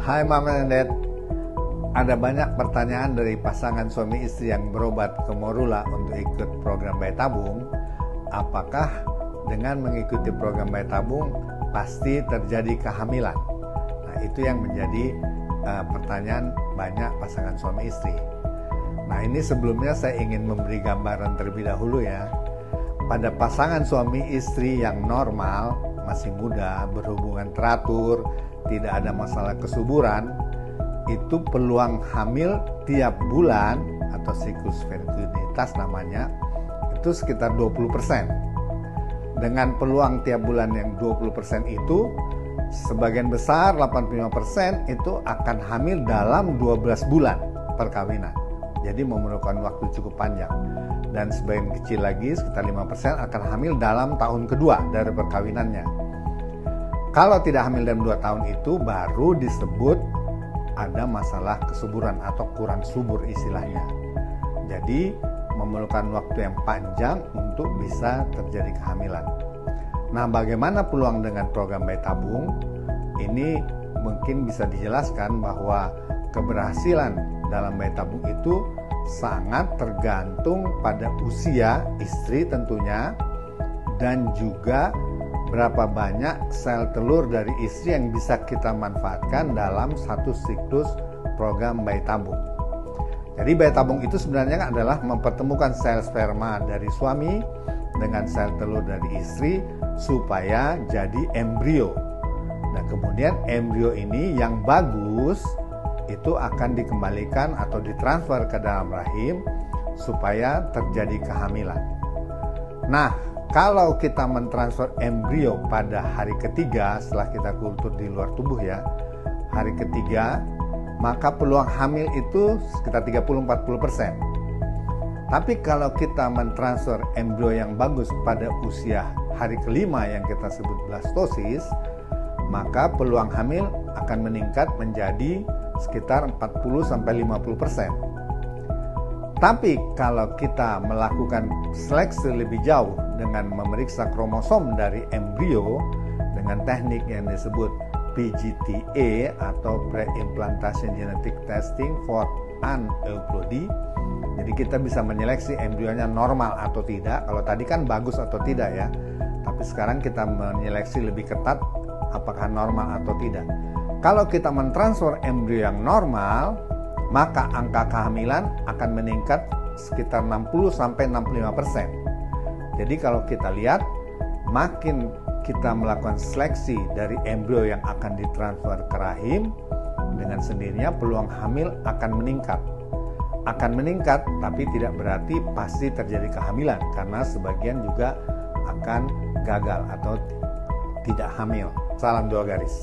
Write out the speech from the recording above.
Hai Mama and Dad, ada banyak pertanyaan dari pasangan suami istri yang berobat ke Morula untuk ikut program bayi tabung. Apakah dengan mengikuti program bayi tabung pasti terjadi kehamilan? Nah, itu yang menjadi pertanyaan banyak pasangan suami istri. Nah, ini sebelumnya saya ingin memberi gambaran terlebih dahulu ya. Pada pasangan suami istri yang normal, masih muda, berhubungan teratur, tidak ada masalah kesuburan, itu peluang hamil tiap bulan atau siklus fertilitas namanya, itu sekitar 20%. Dengan peluang tiap bulan yang 20% itu, sebagian besar 85% itu akan hamil dalam 12 bulan perkawinan. Jadi memerlukan waktu cukup panjang. Dan sebagian kecil lagi, sekitar 5% akan hamil dalam tahun kedua dari perkawinannya. Kalau tidak hamil dalam 2 tahun itu baru disebut ada masalah kesuburan atau kurang subur istilahnya. Jadi memerlukan waktu yang panjang untuk bisa terjadi kehamilan. Nah, bagaimana peluang dengan program bayi tabung? Ini mungkin bisa dijelaskan bahwa keberhasilan dalam bayi tabung itu sangat tergantung pada usia istri tentunya, dan juga berapa banyak sel telur dari istri yang bisa kita manfaatkan dalam satu siklus program bayi tabung. Jadi bayi tabung itu sebenarnya adalah mempertemukan sel sperma dari suami dengan sel telur dari istri supaya jadi embrio. Nah, kemudian embrio ini yang bagus itu akan dikembalikan atau ditransfer ke dalam rahim supaya terjadi kehamilan. Nah, kalau kita mentransfer embrio pada hari ketiga setelah kita kultur di luar tubuh ya, hari ketiga, maka peluang hamil itu sekitar 30-40%. Tapi kalau kita mentransfer embrio yang bagus pada usia hari kelima yang kita sebut blastosis, maka peluang hamil akan meningkat menjadi sekitar 40-50%. Tapi kalau kita melakukan seleksi lebih jauh dengan memeriksa kromosom dari embrio dengan teknik yang disebut PGTA atau Pre-Implantation Genetic Testing for Aneuploidy, jadi kita bisa menyeleksi embrionya normal atau tidak. Kalau tadi kan bagus atau tidak ya, tapi sekarang kita menyeleksi lebih ketat apakah normal atau tidak. Kalau kita mentransfer embrio yang normal, maka angka kehamilan akan meningkat sekitar 60-65%. Jadi kalau kita lihat, makin kita melakukan seleksi dari embrio yang akan ditransfer ke rahim, dengan sendirinya peluang hamil akan meningkat. Akan meningkat, tapi tidak berarti pasti terjadi kehamilan, karena sebagian juga akan gagal atau tidak hamil. Salam 2 garis.